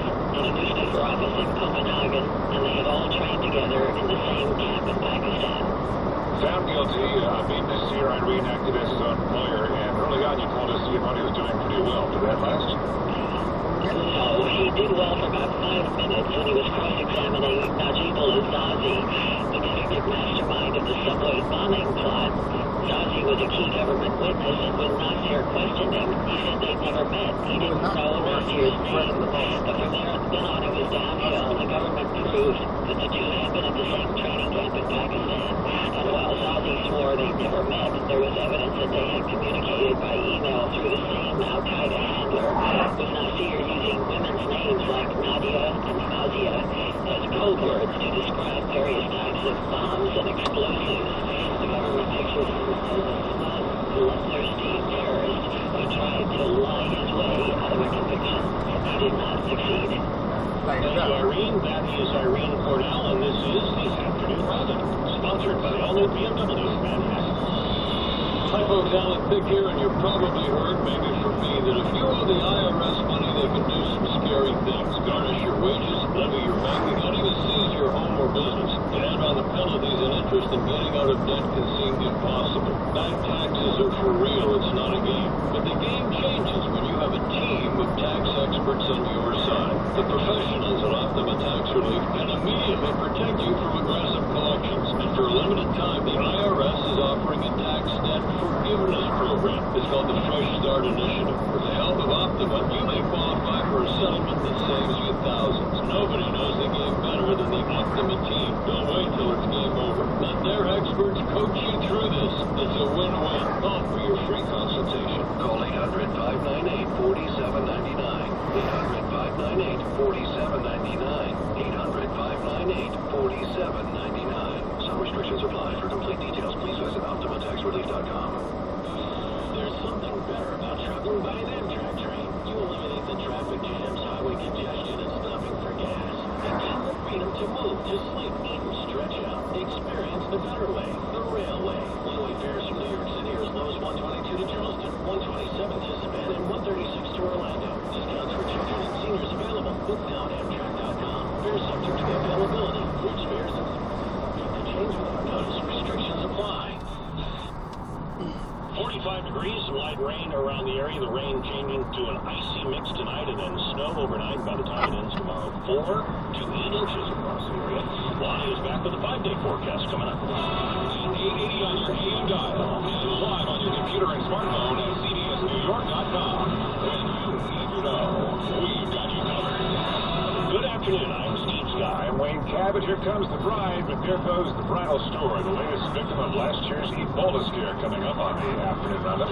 in a newspaper office in Copenhagen, and they had all trained together in the same camp in Pakistan. Found guilty. Beat this year, I reenacted as his own lawyer, and early on you told us he thought he was doing pretty well. Did that last? No, he did well for about 5 minutes when he was cross-examining Najib al-Azazi, the convicted mastermind of the subway bombing plot. Zazi was a key government witness, and when Nasir questioned him, he said they'd never met. He didn't know Nasir's name, but from then on it was downhill. The government proved that the two had been at the same training camp in Pakistan, and while Zazi swore they'd never met, there was evidence that they had communicated by email through the same Al-Qaeda handler, with Nasir using women's names like Nadia and Fazia as code words to describe various types of bombs and explosives. The government pictured him as a bloodthirsty terrorist who tried to lie his way out of a conviction. He did not succeed. Thank you, Irene. That is Irene Cordell, and this is the Afternoon Roundup, sponsored by the all-new BMW Manhattan. Hi, folks, Alan Thicke here, and you've probably heard, maybe from me, that if you owe the IRS money, they can do some scary things. Garnish your wages, levy your bank account, even seize your home or business. And add on the penalties and interest, and getting out of debt can seem impossible. Bank taxes are for real, it's not a game. But the game changes when you have a team of tax experts on your side. The professionals at Optima Tax Relief can immediately protect you from aggressive collections. And for a limited time, the IRS is offering a tax debt forgiveness program. It's called the Fresh Start Initiative. With the help of Optima, you may qualify for a settlement that saves you thousands. Nobody knows the game better than the Optima team. Don't wait till it's game over. Let their experts coach you through this. It's a win-win. Call for your free consultation. Call 800-598-4799. 800-598-4799. 800-598-4799. Some restrictions apply. For complete details, please visit OptimaTaxRelief.com. There's something better about traveling by an Amtrak train. You eliminate the traffic jams, highway congestion, and stopping for gas. And gain the freedom to move, to sleep, eat, and stretch out. Experience the better way, the railway. One-way fares from New York City are as low as $122 to Charleston, $127 to Savannah, and $136 to Orlando. Discounts for children and seniors available. Book now at Amtrak.com. Fares subject to availability. Which fares need to change without notice. Restrictions apply. 45 degrees, some light rain around the area. The rain changing to an icy mix tonight and then snow overnight. By the time it ends tomorrow, 4 to 8 inches across the area. Lonnie is back with a 5-day forecast coming up. 880 on your AM dial and live on your computer and smartphone at CBSNewYork.com. When you need to know, we've got you covered. Good afternoon, I'm Steve Scott. I'm Wayne Cabot. Here comes the bride, but there goes the bridal store, the latest victim of last year's Ebola scare, coming up on the Afternoon Roundup.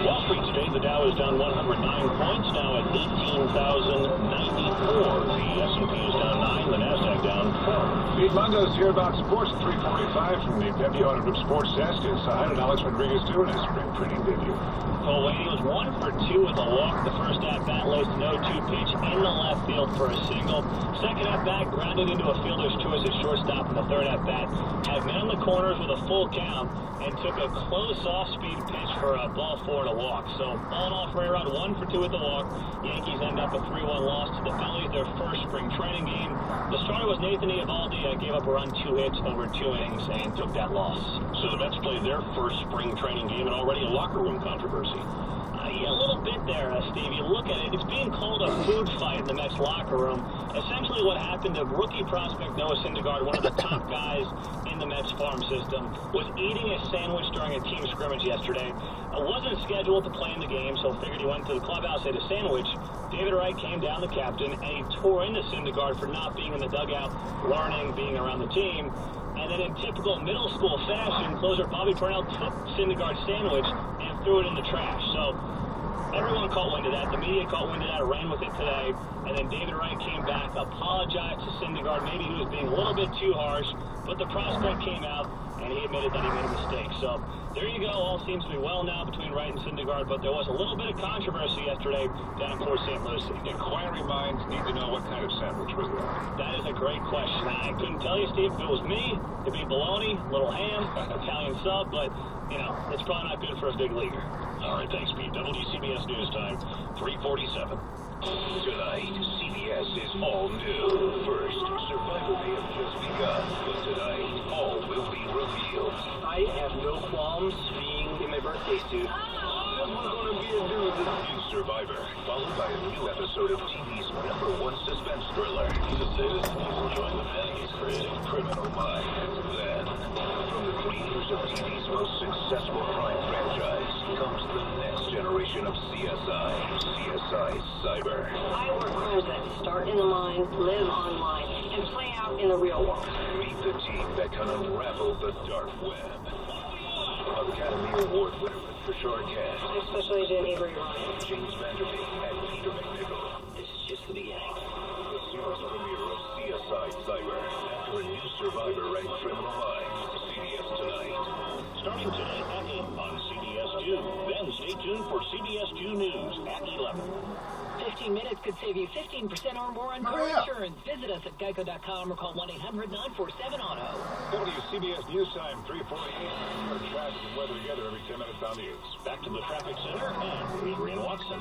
Wall Street today, the Dow is down 109 points, now at 18,094. The S&P is down 9, the NASDAQ down 4. Pete Mungo's here about sports at 3:45 from the Deputy Auditor of Sports Desk inside, and Alex Rodriguez doing his spring training debut. Cole Wade was 1 for 2 with a walk. The first at-bat laced an 0-2 pitch in the left field for a single. Second at-bat grounded into a fielder's choice at shortstop, and the third at-bat had men in the corners with a full count and took a close off-speed pitch for a ball 4 and a walk. So all in all, for around 1 for 2 with the walk. Yankees end up a 3-1 loss to the Phillies, their first spring training game. The starter was Nathan Eovaldi, gave up a run, 2 hits over 2 innings, and took that loss. So the Mets played their first spring training game and already a locker room controversy. Yeah, a little bit there, Steve. You look at it, it's being called a food fight in the Mets locker room. Essentially what happened to rookie prospect Noah Syndergaard, one of the top guys in the Mets farm system, was eating a sandwich during a team scrimmage yesterday. Wasn't scheduled to play in the game, so figured he went to the clubhouse, ate a sandwich. David Wright came down, the captain, and he tore into Syndergaard for not being in the dugout, learning, being around the team. And then in typical middle school fashion, closer Bobby Purnell took Syndergaard's sandwich and threw it in the trash. So everyone caught wind of that. The media caught wind of that, ran with it today. And then David Wright came back, apologized to Syndergaard. Maybe he was being a little bit too harsh, but the prospect came out and he admitted that he made a mistake. So there you go. All seems to be well now between Wright and Syndergaard, but there was a little bit of controversy yesterday down in Port St. Lucie. Inquiring minds need to know what kind of sandwich was that. That is a great question. I couldn't tell you, Steve. If it was me, it'd be bologna, little ham, Italian sub, but, you know, it's probably not good for a big leaguer. All right, thanks, Pete. WCBS News Time, 3:47. Tonight, CBS is all new. First, Survivor may have just begun, but tonight, all will be revealed. I have no qualms being in my birthday suit. This was going to be a doozy. New Survivor, followed by a new episode of TV's #1 suspense thriller. To say this, he's enjoying the man he's creating, Criminal Minds. Then, from the creators of TV's most successful crime franchise, comes the next generation of CSI, CSI Cyber. I work crimes that start in the mind, live online, and play out in the real world. Meet the team that can unravel the dark web. Academy Award winner Patricia Arquette, I'm Special Agent Avery Ryan. James Vanderbeek, and Peter McNichol. This is just the beginning. The series premiere of CSI Cyber after a new survivor and Criminal Minds. CBS tonight. Starting tonight at 8 on CBS 2. Then stay tuned for CBS 2 News at 11. 15 minutes could save you 15% or more on car insurance. Visit us at geico.com or call 1-800-947-AUTO. WCBS News Time 3:48. Traffic and weather together every 10 minutes on the news. Back to the traffic center and Adrian Watson.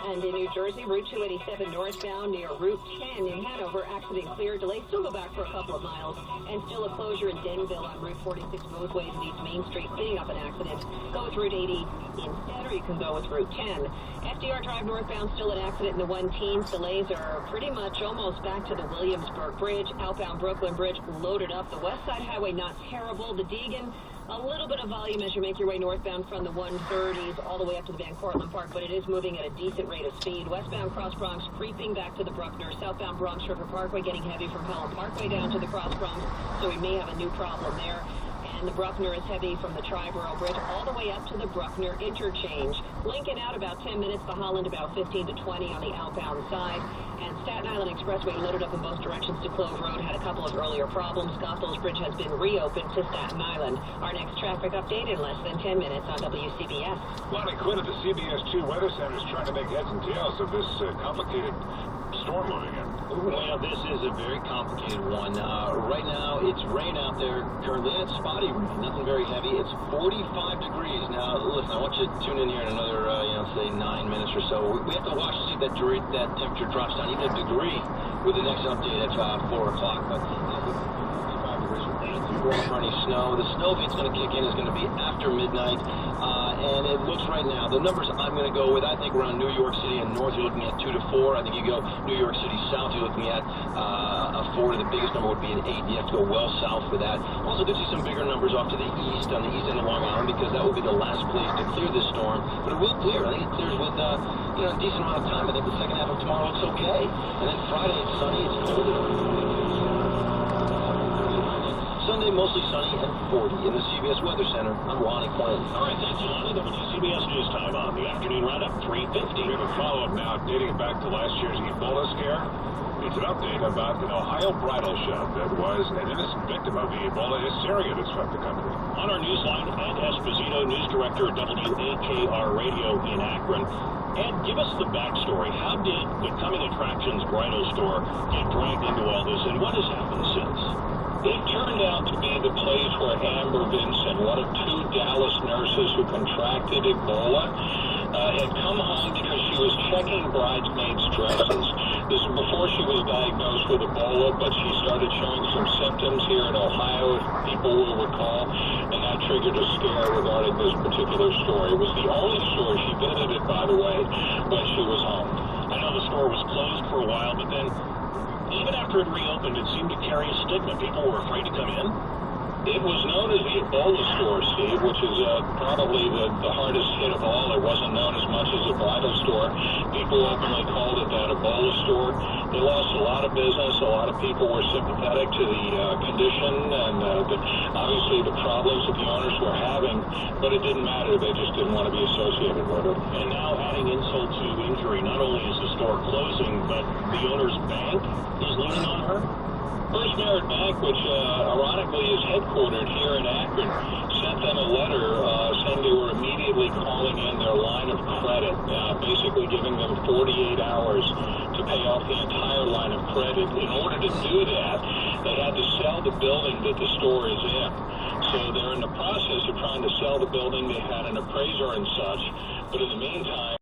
And in New Jersey, Route 287 northbound near Route 10 in Hanover, accident clear. Delays still go back for a couple of miles. And still a closure in Denville on Route 46 both ways in East Main Street, cleaning up an accident. Go with Route 80 instead, or you can go with Route 10. FDR Drive northbound, still an accident in the 1-teens. Delays are pretty much almost back to the Williamsburg Bridge. Outbound Brooklyn Bridge loaded up. The West Side Highway not terrible. The Deegan, a little bit of volume as you make your way northbound from the 130s all the way up to the Van Cortlandt Park, but it is moving at a decent rate of speed. Westbound Cross Bronx creeping back to the Bruckner. Southbound Bronx River Parkway getting heavy from Pelham Parkway down to the Cross Bronx, so we may have a new problem there. And the Bruckner is heavy from the Triborough Bridge all the way up to the Bruckner interchange. Lincoln out about 10 minutes, the Holland about 15 to 20 on the outbound side. And Staten Island Expressway loaded up in both directions to Clove Road, had a couple of earlier problems. Goethals Bridge has been reopened to Staten Island. Our next traffic update in less than 10 minutes on WCBS. Lonnie Quinn at the CBS 2 Weather Center is trying to make heads and tails of this complicated storm moving in. Well, this is a very complicated one. Right now, it's rain out there currently, and it's spotty rain, nothing very heavy. It's 45 degrees. Now, listen, I want you to tune in here in another, say 9 minutes or so. We have to watch to see if that temperature drops down even a degree with the next update at 4 o'clock. But 45 degrees with rain. If you're going for any snow, the snow, if it's going to kick in, is going to be after midnight. And it looks right now, the numbers I'm going to go with, I think around New York City and north, you're looking at 2 to 4. I think you go New York City south, you're looking at a 4. The biggest number would be an 8. You have to go well south for that. Also, could see some bigger numbers off to the east, on the east end of Long Island, because that will be the last place to clear this storm. But it will clear. I think it clears with a decent amount of time. I think the second half of tomorrow looks okay. And then Friday, it's sunny, it's cold. Sunday, mostly sunny and 40 in the CBS Weather Center. I'm Lonnie Quinn. All right, thanks, Lonnie. WCBS News Time on the afternoon roundup, 3:50. We have a follow-up now dating back to last year's Ebola scare. It's an update about an Ohio bridal shop that was an innocent victim of the Ebola hysteria that swept the country. On our newsline, Ed Esposito, news director at WAKR Radio in Akron. Ed, give us the backstory. How did the Coming Attractions bridal store get dragged into all this, and what has happened since? It turned out to be the place where Amber Vinson, one of 2 Dallas nurses who contracted Ebola, had come home because she was checking bridesmaids' dresses. This is before she was diagnosed with Ebola, but she started showing some symptoms here in Ohio, if people will recall, and that triggered a scare regarding this particular store. It was the only store she visited, by the way, when she was home. I know the store was closed for a while, but then even after it reopened, it seemed to carry a stigma. People were afraid to come in. It was known as the Ebola store, Steve, which is probably the hardest hit of all. It wasn't known as much as a bridal store. People openly called it that Ebola store. They lost a lot of business. A lot of people were sympathetic to the condition and obviously the problems that the owners were having, but it didn't matter. They just didn't want to be associated with it. And now adding insult to injury, not only is the store closing, but the owner's bank is leaning on her. First Merit Bank, which ironically is headquartered here in Akron, sent them a letter saying they were immediately calling in their line of credit, basically giving them 48 hours to pay off the entire line of credit. In order to do that, they had to sell the building that the store is in. So they're in the process of trying to sell the building. They had an appraiser and such, but in the meantime,